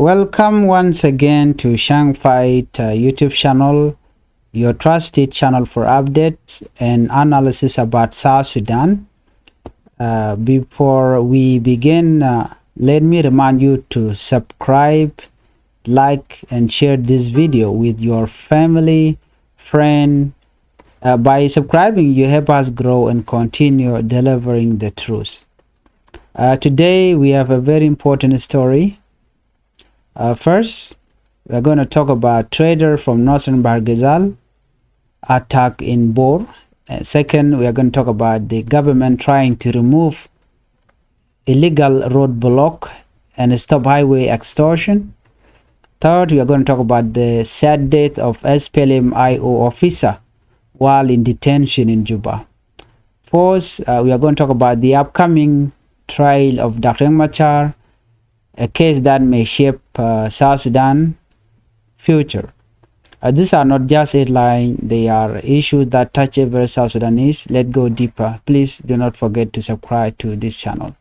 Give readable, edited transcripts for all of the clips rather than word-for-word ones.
Welcome once again to Changfied YouTube channel, your trusted channel for updates and analysis about South Sudan. Before we begin, let me remind you to subscribe, like, and share this video with your family, friend. By subscribing, you help us grow and continue delivering the truth. Today, we have a very important story. First, we're going to talk about trader from northern Barghazal attack in Bor. Second, we are going to talk about the government trying to remove illegal roadblock and stop highway extortion. Third, we are going to talk about the sad death of SPLM-IO officer while in detention in Juba. Fourth, we are going to talk about the upcoming trial of Dr. Machar, a case that may shape South Sudan future. These are not just headlines, they are issues that touch every South Sudanese. Let's go deeper. Please do not forget to subscribe to this channel.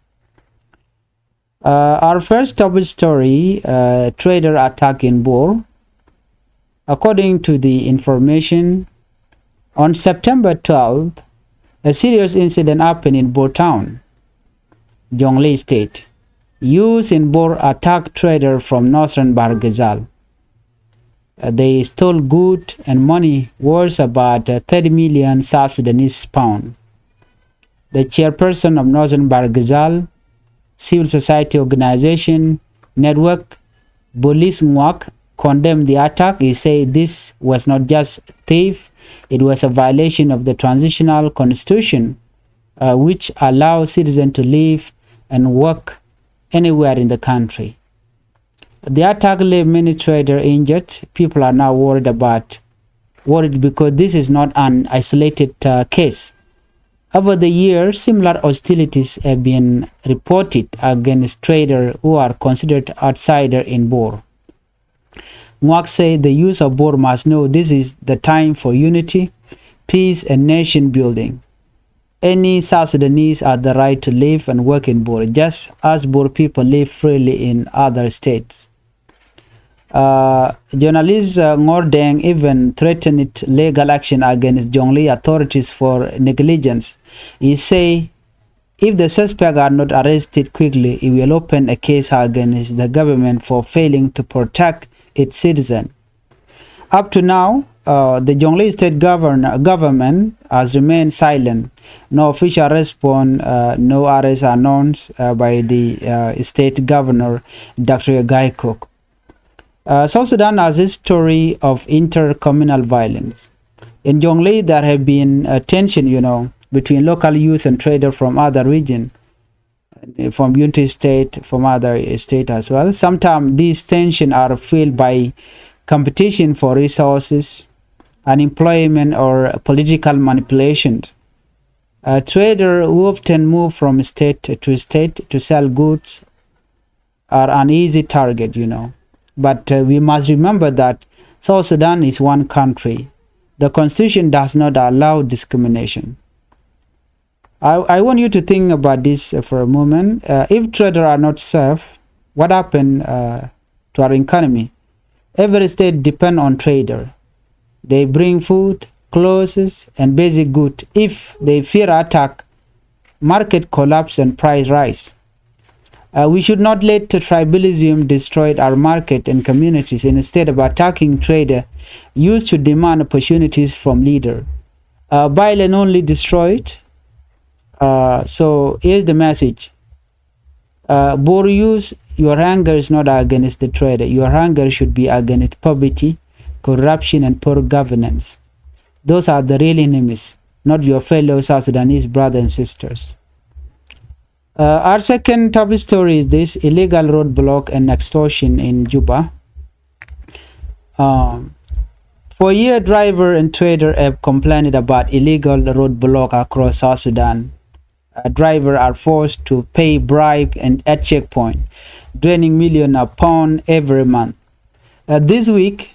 Our first topic story, trader attack in Bor. According to the information, on September 12th, a serious incident happened in Bor town, Jonglei state. Youths in Bor attacked trader from northern Barghazal. They stole goods and money worth about 30 million South Sudanese pounds. The chairperson of northern Barghazal civil society organization network, Bolis Nwak, condemned the attack. He said this was not just theft, it was a violation of the transitional constitution, which allows citizens to live and work anywhere in the country. The attack left many traders injured. People are now worried because this is not an isolated case. Over the years, similar hostilities have been reported against traders who are considered outsiders in Bor. Mwak said the youth of Bor must know this is the time for unity, peace, and nation building. Any South Sudanese have the right to live and work in Bor, just as Bor people live freely in other states. Journalist Ngordeng even threatened legal action against Jonglei authorities for negligence. He say if the suspects are not arrested quickly, he will open a case against the government for failing to protect its citizens. Up to now, the Jonglei state government has remained silent. No official response, no arrest announced by the state governor, Dr. Gathok. South Sudan has a history of intercommunal violence. In Jonglei, there have been tension, between local youth and traders from other regions, from Unity State, from other states as well. Sometimes these tensions are fueled by competition for resources, unemployment, or political manipulation. Traders who often move from state to sell goods are an easy target, But we must remember that South Sudan is one country. The constitution does not allow discrimination. I want you to think about this for a moment. If traders are not served, what happens to our economy? Every state depends on traders. They bring food, clothes, and basic goods. If they fear attack, market collapse and price rise. We should not let tribalism destroy our market and communities. Instead of attacking traders, youth should demand opportunities from leaders. Violence only destroyed. So here's the message. Bor youth, your anger is not against the trader. Your anger should be against poverty, corruption, and poor governance. Those are the real enemies, not your fellow South Sudanese brothers and sisters. Our second topic story is this: illegal roadblock and extortion in Juba. For years, drivers and traders have complained about illegal roadblock across South Sudan. Drivers are forced to pay bribe and at checkpoint, draining millions of pounds every month. This week,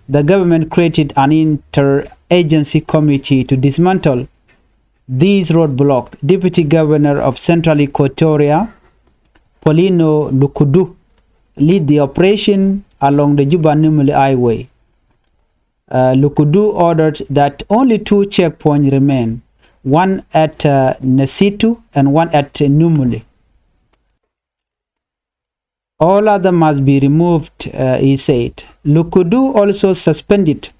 the government created an interagency committee to dismantle these roadblocks. Deputy Governor of Central Equatoria, Paulino Lukudu, lead the operation along the Juba-Numili highway. Lukudu ordered that only 2 checkpoints remain, one at Nasitu and one at Numuli. All other must be removed, he said. Lukudu also suspended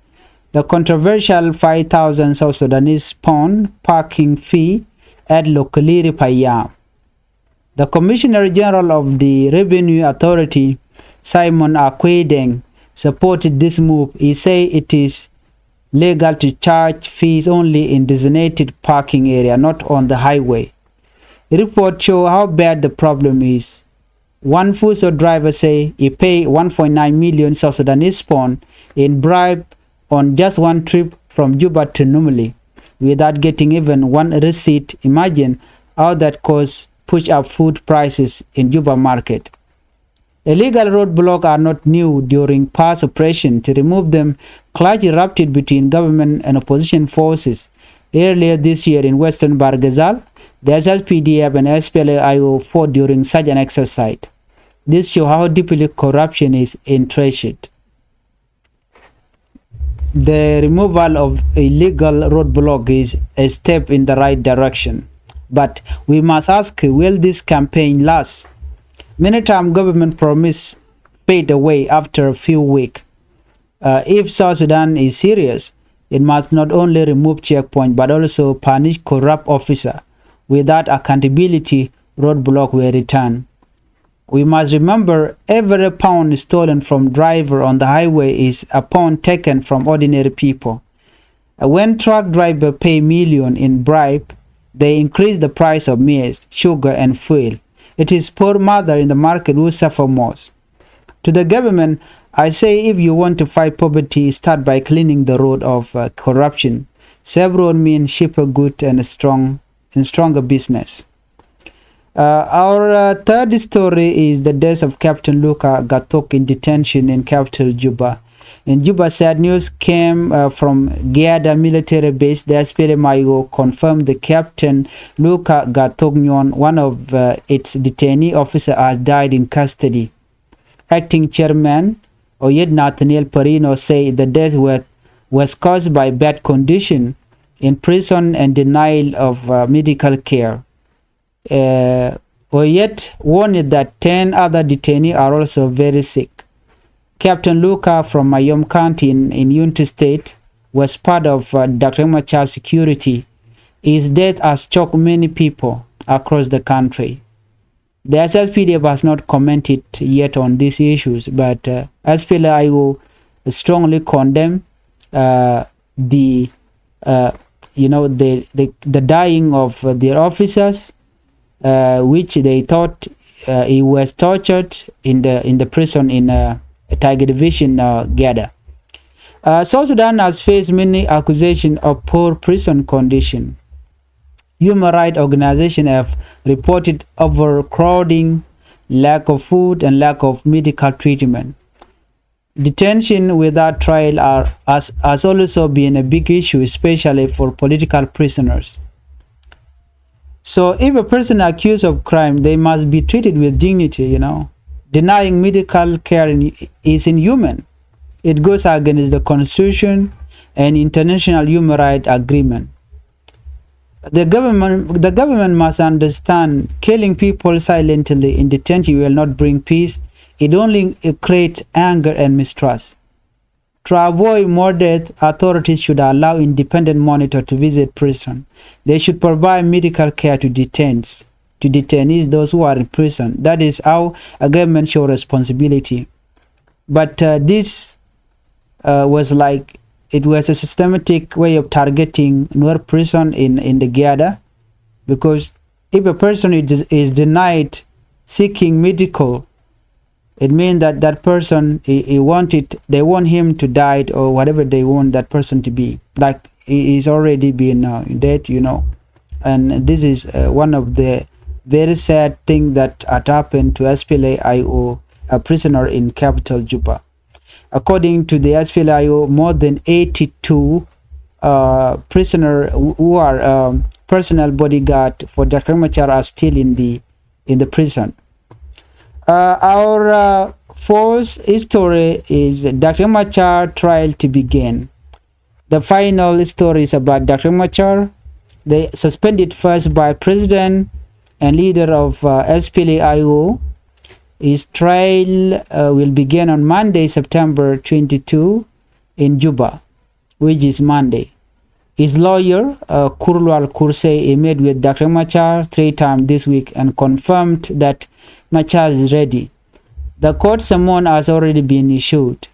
the controversial 5,000 South Sudanese pound parking fee at Lokaliri Payam. The Commissioner General of the Revenue Authority, Simon Akwedeng, supported this move. He said it is legal to charge fees only in designated parking area, not on the highway. Reports show how bad the problem is. One Fuso driver say he paid 1.9 million South Sudanese pound in bribe on just one trip from Juba to Numili without getting even one receipt. Imagine how that costs push up food prices in Juba market. Illegal roadblocks are not new. During past operations to remove them, clash erupted between government and opposition forces. Earlier this year in western Barghazal, the SSPDF and SPLA-IO fought during such an exercise. This shows how deeply corruption is entrenched. The removal of illegal roadblock is a step in the right direction. But we must ask, will this campaign last? Many times government promise fade away after a few weeks. If South Sudan is serious, it must not only remove checkpoints but also punish corrupt officers. Without accountability, roadblock will return. We must remember every pound stolen from driver on the highway is a pound taken from ordinary people. When truck drivers pay millions in bribe, they increase the price of maize, sugar, and fuel. It is poor mother in the market who suffer most. To the government, I say if you want to fight poverty, start by cleaning the road of corruption. Save road means cheaper good and stronger business. Our third story is the death of Captain Luka Gathok in detention in capital Juba. In Juba, sad news came from Gathok military base. The SPLA-IO confirmed the Captain Luka Gathok, one of its detainee officers, has died in custody. Acting chairman Oyed Nathaniel Perino said the death was caused by bad condition in prison and denial of medical care. Oyet warned that 10 other detainees are also very sick. Captain Luka from Mayom County in Unity State was part of Dr. Machar security. His death has shocked many people across the country. The SSPDF has not commented yet on these issues, but SPLA-IO strongly condemn the dying of their officers, which they thought he was tortured in the prison in Tiger Division Gada. South Sudan has faced many accusations of poor prison condition. Human rights organizations have reported overcrowding, lack of food, and lack of medical treatment. Detention without trial has also been a big issue, especially for political prisoners. So if a person accused of crime, they must be treated with dignity, Denying medical care is inhuman. It goes against the Constitution and international human rights agreement. The government must understand killing people silently in detention will not bring peace. It only creates anger and mistrust. To avoid more death, authorities should allow independent monitors to visit prison. They should provide medical care to detainees, those who are in prison. That is how a government shows responsibility. But this was like, it was a systematic way of targeting Nur prison in the Gada, because if a person is denied seeking medical, it means that person, they want him to die or whatever they want that person to be. Like he's already been dead, And this is one of the very sad things that had happened to SPLA-IO, a prisoner in capital Juba. According to the SPLA-IO, more than 82 prisoners who are personal bodyguard for Dr. Machar are still in the prison. Our Fourth story is Dr. Machar trial to begin. The final story is about Dr. Machar. They suspended first by president and leader of SPLA-IO. His trial will begin on Monday, September 22 in Juba, which is Monday. His lawyer, Kurlwal Kurse, he met with Dr. Machar 3 times this week and confirmed that Machar is ready. The court summon has already been issued.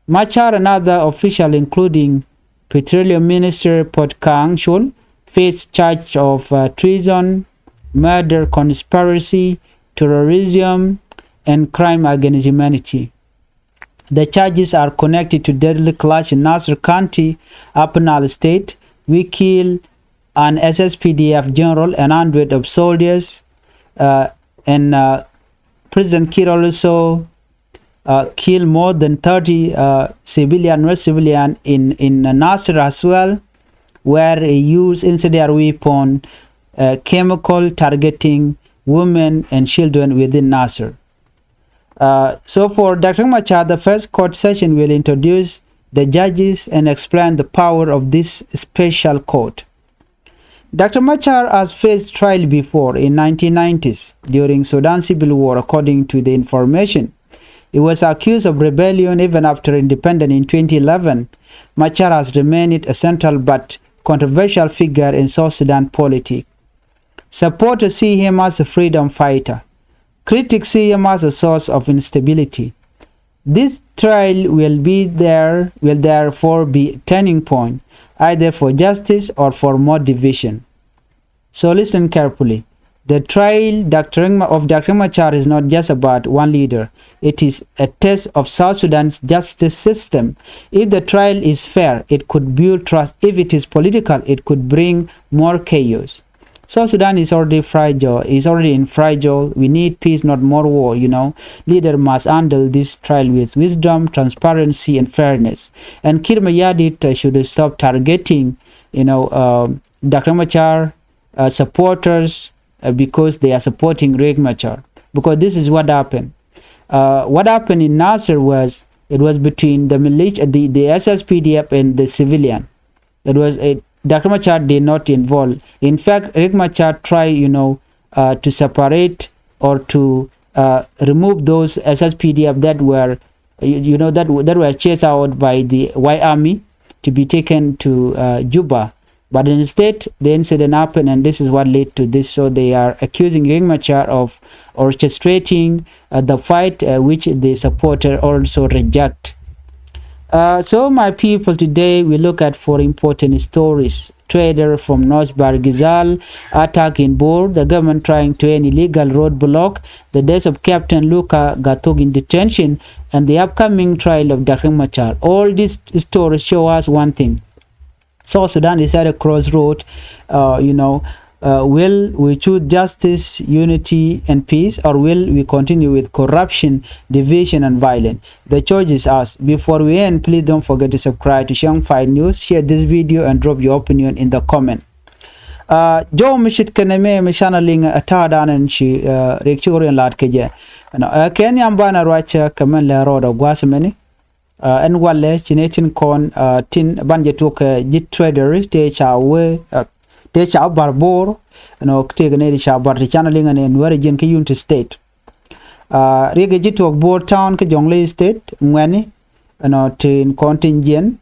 Machar and other officials, including Petroleum Minister Pot Kang Chol, face charge of treason, murder, conspiracy, terrorism, and crime against humanity. The charges are connected to deadly clash in Nasser County, Upper Nile State. We killed an SSPDF general and 100 of soldiers, and President Kiir also killed more than 30 civilian in Nasser as well, where he used incendiary weapon, chemical targeting women and children within Nasser. So for Dr. Machar, the first court session will introduce the judges and explain the power of this special court. Dr. Machar has faced trial before in 1990s during Sudan Civil War, according to the information. He was accused of rebellion even after independence in 2011. Machar has remained a central but controversial figure in South Sudan politics. Supporters see him as a freedom fighter. Critics see him as a source of instability. This trial will therefore be a turning point, either for justice or for more division. So listen carefully. The trial of Dr. Machar is not just about one leader. It is a test of South Sudan's justice system. If the trial is fair, it could build trust. If it is political, it could bring more chaos. South Sudan is already fragile. We need peace, not more war, Leader must handle this trial with wisdom, transparency, and fairness. And Kir Mayadit should stop targeting, Dr. Machar supporters because they are supporting Riek Machar. Because this is what happened. What happened in Nasser was, it was between the militia, the SSPDF and the civilian. It was Dr. Machar did not involve. In fact, Riek Machar tried, to separate or to remove those SSPDF that were, that were chased out by the White Army to be taken to Juba. But instead, the incident happened, and this is what led to this. So they are accusing Riek Machar of orchestrating the fight, which the supporter also reject. So my people, today we look at 4 important stories. Trader from North Bargizal, attack in Bor, the government trying to end illegal roadblock, the death of Captain Luka Gathok in detention, and the upcoming trial of Dr. Machar. All these stories show us one thing. South Sudan is at a crossroad. Will we choose justice, unity, and peace, or will we continue with corruption, division, and violence? The choice is us. Before we end, please don't forget to subscribe to Changfied News, share this video, and drop your opinion in the comment. Jo mishit kaneme mishanaling atadan and she rekchurian lad keje. Ken yambana racha kamen la roda gwasemeni. En wale chinetin kon tin banje took jit trader te chawe te cha barbor te gane cha bar channeling and where gen ke unit state rege jito bor town ke jongle state ngani tin contingent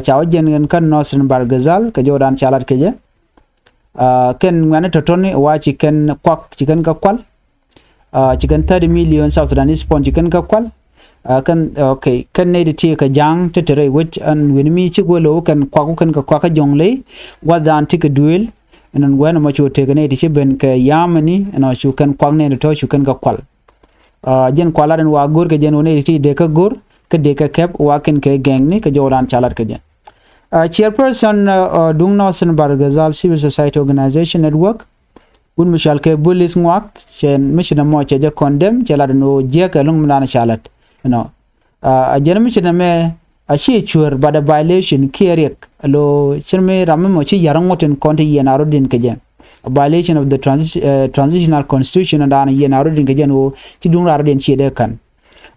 cha gen kan nosen bargazal ke jodan chalat ke je ken ngani totoni wa chicken kwak chicken ka kwal chicken 30 million South Sudanese pound chicken ka kwal kan okay kan ne ti ka jang te tere which and when mi chi golo kan kwaku kan ka kwaka jongle wadan ti ka duel and when ma chu te ne ti ben ka yamani and chu kan kwang ne to chu kan ka kwal jen kwaladen wa gor ke jen ne ti de ka gor ke de ka kep wa ken ke gang ni ka joran chalat ka jen chairperson dung nosen bargazal civil society organization network un mishal ke bulis ngwak chen mishna mo che je condemn chalad no je ka lung mna chalat a jeremy chiname a she chur but a violation kiriek lo chirme rammo chi yarangoten konti yenarodin kejen a violation of the transitional constitution and an yenarodin kejen o chi dung radin chi de kan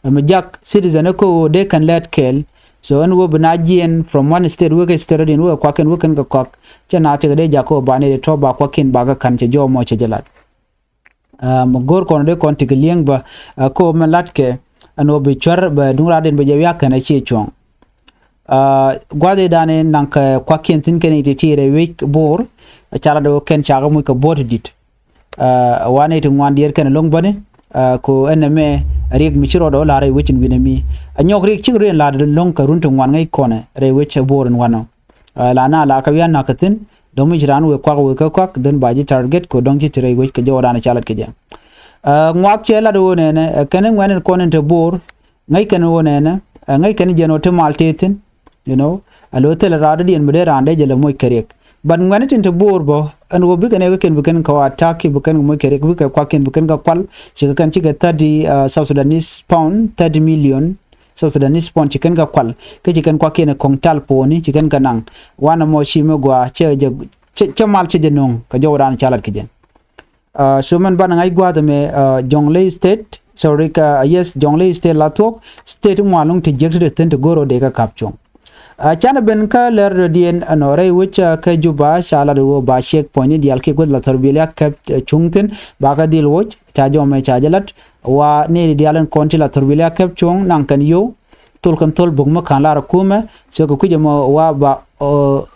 majak citizen ko they can let kill so an wo banajian from one state we state in we kwaken we kan ka chana te de jako bane de to ba kwaken baga kan che jo mo che jalat gor kon de kon tigelieng ba ko malatke ano bi char ba dungra den be jawiya kana che chong gwade dane nank kwaken tin ken ite tire week bor chala do ken chaga mu ka bot dit wane to ngwan dier ken long bane ko eneme rig michiro do la re wichin binami anyok rig chigre la long ka runto ngwan ngai kone re wich bor wano la na la ka wian nakatin do mi jiran we kwa den baji target ko dong ti re wich ka jora na chalat ke jam ngwak chela do ne ken ngwan konen te bor ngai ken wone ne ngai ken jeno te maltetin you know alo tel rada dien mede rande jele moy kerek but ngwan tin te bor bo an wo bikan e ken bikan ko attack bikan moy kerek bikan kwa ken bikan ka kwal chi kan chi ga 30 South Sudanese pound 30 million South Sudanese pound chi kan ka kwal ke chi kan kwa ken kong tal po ni chi kan kanang wana mo shi me gwa che mal che jenong ka jawran chalat ke jen so man ban ngai gwa de me Jonglei state sorry ka yes Jonglei state latok state ngwalung te jekte ten te goro de ka kapchong chana ben ka ler dien anore which ka Juba shala do ba shek point dial ke god la torbilia kap chungten ba ka dil watch cha jo me cha jalat wa ne dialan konti la torbilia kap chung nang kan yo tul kan tol bug ma kan la rakuma so ko kujamo wa ba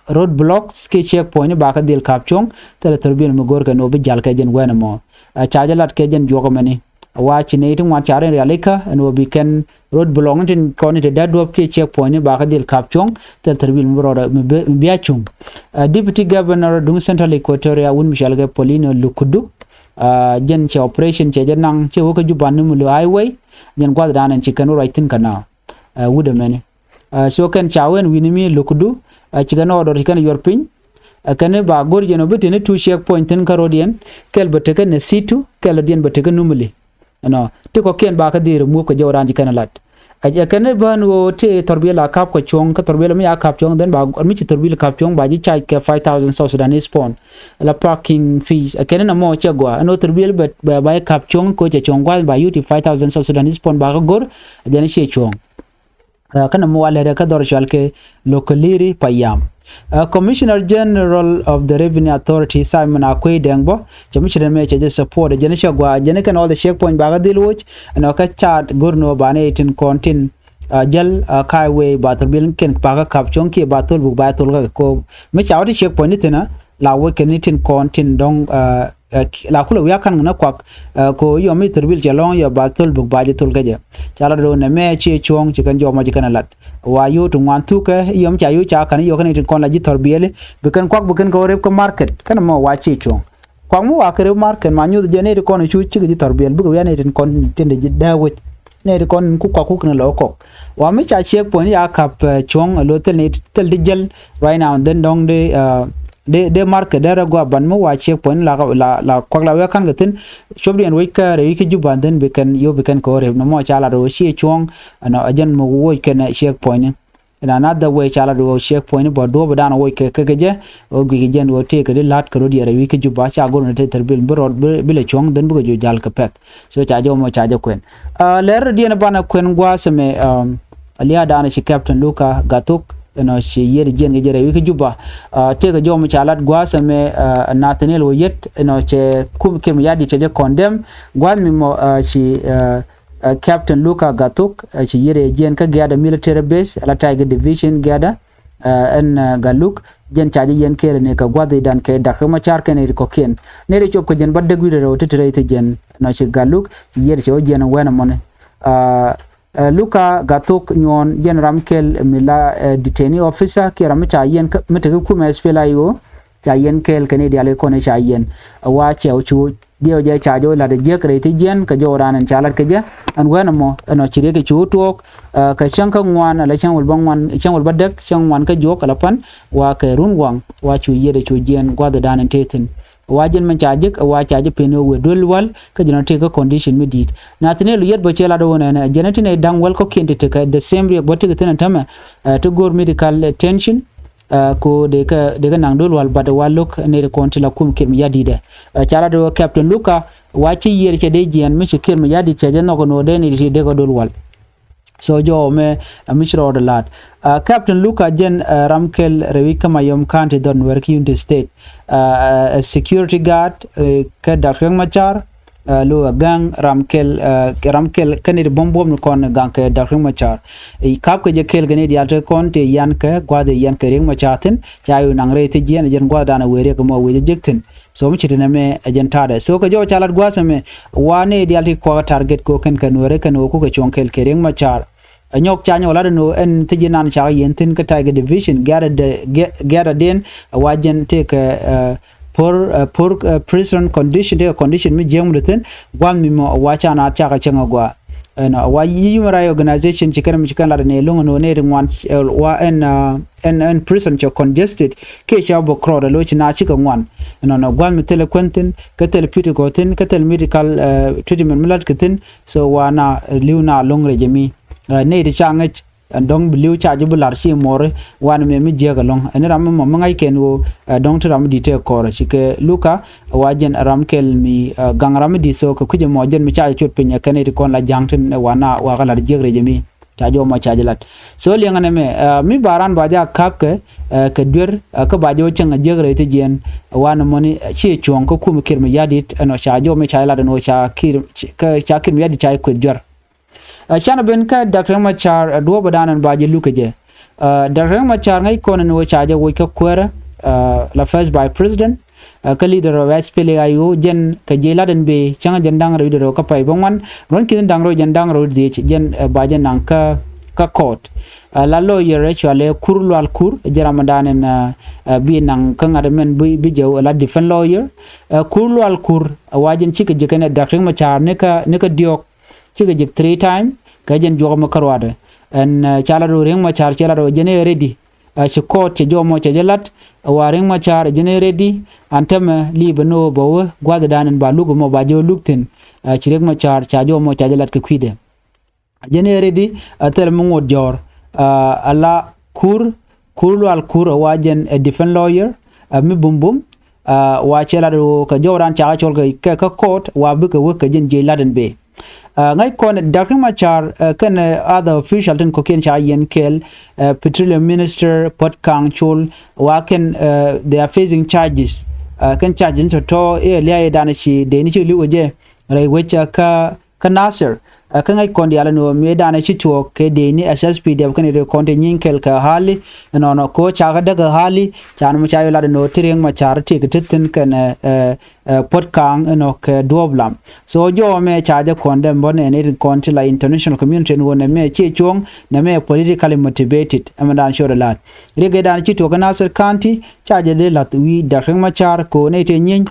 roadblocks ke check point ba ka dil kap chung tele torbil mo gor kan obi jal ka jen wena mo cha jalat ke jen jogo mani wa chine itu wa charen realika and we can road belong in konite dad wop ke check point ba ka dil kapchong tel terbil mroda biya chung deputy governor dung central equatoria won michel ga polino lukudu jen che operation che janang che wo ka jubanu mu highway jen kwa danan chikano right tin kana wuda meni so kan chawen winimi lukudu chikano do kan yorpin kane ba gor jeno betene two check point tin karodian kel beteke ne situ kel dien beteke numuli no te ko ken ba ka dir mu ko jawran ji kana lat aja kane ban wo te torbela kap ko chong ka torbela mi akap chong den ba mi ci torbela kap chong ba ji chai ke 5000 South Sudanese pound la parking fees kane na mo chagwa no torbela ba kap chong ko che chong gwa ba yuti 5000 South Sudanese pound ba ka gor den she chong kana mo wala ka dor shalke locally payam Commissioner General of the Revenue Authority Simon Akwe Dengbo Commissioner me che support jenisha gwa jenekan all the checkpoint baga dilwoch and ka chat gurno bane tin kontin jal kaiwe batul ken baga kapchong ki batul bu batul ko me chawti checkpoint tina la we ken tin kontin dong la kula wiya kan na kwak ko yo mi terbil jalong ya batul bu baje tul gaje chala do ne me che chong chi kan jo ma kan lat wa yo tu wan tu ke yom cha yo cha kan yo kan tin kon la ji torbiele be kan kwak bu kan ko rep ko market kan mo wa che chong kwak mo wa kare market ma nyu de ne kon chu chi ji torbiel bu ya ne tin kon tin de da wo ne kon ku kwak ku kan lo ko wa mi cha check point ya kap chong lo tel ne tel de gel right now then dong de market dara gwa ban mo wa check point la kwak la wa kan gatin shobri en wika re wiki Juba den be kan yo be kan ko re no mo chala ro shi chong ana ajan mo wo kan check point in another way chala ro check point bo do badan wo ke je o gi gen wo te ke lat ko di re wiki Juba cha go ne te terbil bro bile chong den bu jo jal ka pek so cha jo mo cha jo kwen ler di na bana kwen gwa seme alia dana shi captain Luka Gathok no shi yeri jen ge jere wiki Juba te ga jom chalat gwa same Nathaniel wo yet no che kum kem yadi che je condemn gwa mi mo shi captain Luka Gathok shi yeri jen ka gada military base la tiger division gada en galuk jen chaji yen kere ne ka gwa de dan ke dak Machar ken ne ko ken ne re chop ko jen badde gwi ro te te jen no shi galuk yeri che o jen wena mon Luka Gathok nyon jen ramkel mila detainee officer ki ramcha yen mete ku ma spela yo cha yen kel kene diale kone cha yen wa che chu dio je cha jo la de je kreti jen ka jo ran chalat ke je an wana mo no chire ke chu tok ka chanka ngwan la chang wal bangwan chang wal badak chang wan ka jo kala pan wa ke run wang wa chu yede chu jen gwa da dan tetin wajen man chajik wa chaje peno we dolwal ka jina take condition medit Nathaniel yet bo chela do na genetine dang wel ko kente te ka the same re botte tena tama to gor medical attention ko de ka nang dolwal bad waluk ne ko ntila kum kim yadide chala do captain Luka wa chi yer che de jian mi chi kim yadi che no ko no de ni de ko dolwal so jo me mishro de lat Captain Luka jen ramkel rewika mayom county don work in the state a security guard ke Dr. Machar lo gang ramkel kanir bombom kon gang ke Dr. Machar kap ke je kel gane dia te kon te yan ke gwade yan ke ring machatin chayu nangre te jen gwada na were ko mo we jektin so mi chitina me agentade so ko jo chalat gwasame wane dialti ko target ko ken kanore kan ko ko chonkel ke ring Machar anyok chanyo la no en tijinan cha yentin ka tiger division gada den wajen take for prison condition de condition mi jeng muten gwam mi mo wacha na cha ka chenga gwa na wa human organization chikana mi chikana ne lungo no ne wan wa en prison cho congested ke cha bo kro lo china chika ngwan no gwam mi tele quentin ka tele physical tin ka tele medical treatment milat kitin so wana liuna long rejemi ne de changach dong bliu cha ju bular shi more wan me mi jega long en ram mo ngai ken wo dong to ram di te kor chike Luka wajen ram kel mi gangram di so ko kuje mo jen mi cha chot pinya ken ri kon la jangten wana wa gala jegre jemi ta jo ma cha jalat so li ngane me mi baran baja kap ke dur ka bajo chenga jegre te jen wan moni chi chon ko kum kir mi yadit no cha jo mi cha la no cha kir mi yadi cha ko jor chana ben ka Dr. Machar do badanan baje Luka je Dr. Machar ngai konen wo chaje wo ka kwera la first by president ka leader of SPLA ayu jen ka jela den be changa jendang ro do ka pai bongwan ron kin dang ro jendang ro de jen baje nan ka court la lawyer actually kurlu al kur jaramadanen bi nan kan adamen bi jew la defense lawyer kurlu al kur wajen chike je kana Dr. Machar ne ka diok chiga jik 3 time ka jen jogo makarwade en chala ro ring Machar chala ro jene ready shi court che jomo che jelat wa ring Machar jene ready antama libano bo gwada danen ba lugo mo ba jo luktin ci ring Machar cha jomo cha jelat ke kwide jene ready tel mo ngod jor ala kurlu al kur wajen a defense lawyer mi bumbum wa chala ro ka joran cha chol ka court wa bu ka wuk ka jen je laden be ngai kon Dr. Machar kan other official ten koken cha yen kel petroleum minister pot kang chol wa ken they are facing charges kan charges to e liya dana chi de ni chi liwoje rai wecha ka nasir kan ngai kon diala no me dana chi to ke de ni SSP de kan de kon de nyin kel ka hali no ko cha ga daga hali cha no cha yola no tiring Machar ti ke tin kan pot kang no ke doblam so jo me charge condemn bon en kon la international community no ne me che chong na me politically motivated amadan sure lat rege dan chi to kana sir county charge de lat wi Dr. Machar ko ne te nyin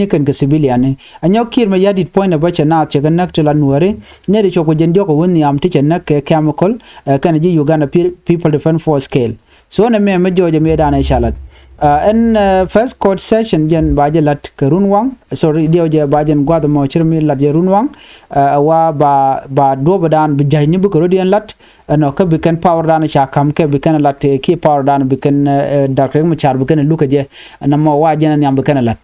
kan ke civilian anyo kir me yadit point ba cha na che ganak to la nuare ne de ko jendio ko woni am ti chen ke chemical kan ji Uganda people defense force scale so ne me joje me dan shalat first court session jen baje lat kerunwang sorry dio je bajen gwada mo chirmi lat jerunwang wa ba do badan bijay ni bu ko rodian lat no ka bikan power dan cha kam ke bikan lat ki power dan bikan Dr. Machar bikan Luka je na mo wa jen nyam bikan lat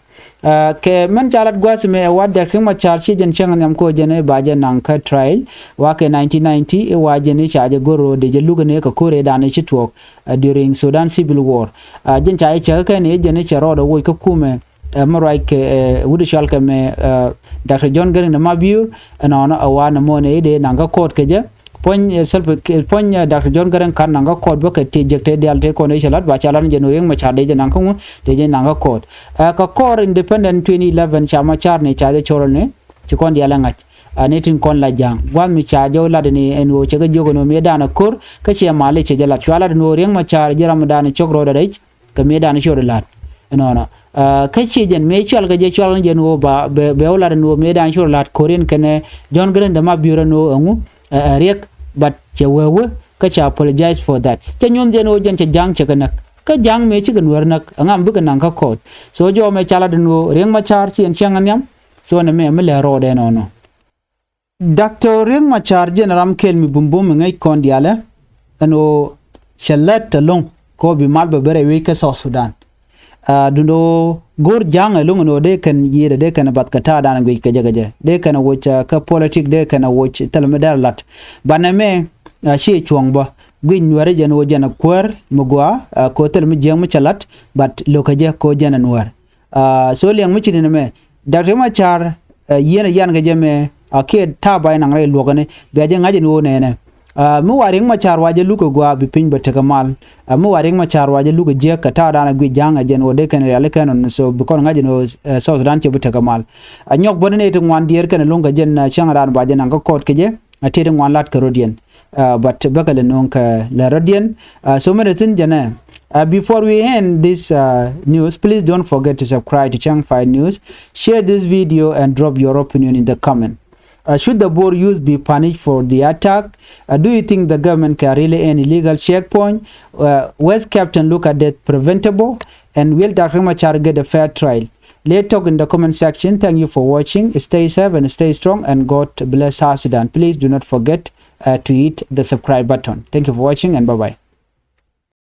ke men jalat gwas me wa Dr. Machar chi jen chang nyam ko jene baje nan ka trial wa ke 1990 wa jene cha je goro de je Luka ne ka kore dan chi tuok during Sudan civil war jen cha che ka ne jene cha ro do wo ka kume marai ke wudu shal ke me Dr. John Gering na mabur na wa na mo ne de nan ka court ke je pon Dr. John Gering kan nan ka court bo ke te jekte de alte ko ne shalat ba chalan je no yeng Machar de nan ko de je nan ka court ka core independent 2011 cha Machar ne cha de chorol ne ci kon di ala ngach netin kon la jang wan mi cha jaw la de ne en wo che ga jogo no me dana kor ka che male che jala chwala de no yeng Machar jaram dana chogro de rech ka me dana choro lat no ka che jen me chwal ga je chwal je no ba be wala de no me dana choro lat koren kene John Gering de ma biura no angu rek but che wewe ka cha apologize for that che nyon de no jen che jang che kanak ka jang me chi gan wer nak angam bu kan ka court so jo me chala de no yeng Machar chi en chang anyam so ne me le ro de no Dr. Yeng Machar jen ram kel mi bumbum ngai kon diala ano shalat long ko bi mal be bere we ka South Sudan dundo gor jang long no de kan yire de kan bat kata dan ngai ka jaga de kan wocha ka politic de kan woch talmedar lat baname she chuangba gwin ware jan wo jana kwar mugwa ko tel mi jeng mi chalat but lokaje ko jana nwar so liang mi chini me Dr. Machar yena yan ga jame ake ta bay nang re logane be je ngaje no ne mu waring Machar waje Luka gwa bi pin bata kamal mu waring Machar waje Luka je ka ta dana gwi janga jen wo de kan ya lekan so bi kon ngaje no South Sudan che bata kamal anyok bonne to wan dier kan lunga jen changaran ba jen nga kot ke je atede wan lat karodian but bakale nonka la rodian so medicine jana before we end this news, please don't forget to subscribe to Changfied News, share this video and drop your opinion in the comment. Should the board use be punished for the attack? Do you think the government can really end illegal checkpoint? Was Captain Luka death preventable? And will Dr. Machar get a fair trial? Let's talk in the comment section. Thank you for watching. Stay safe and stay strong, and God bless South Sudan. Please do not forget to hit the subscribe button. Thank you for watching, and bye-bye.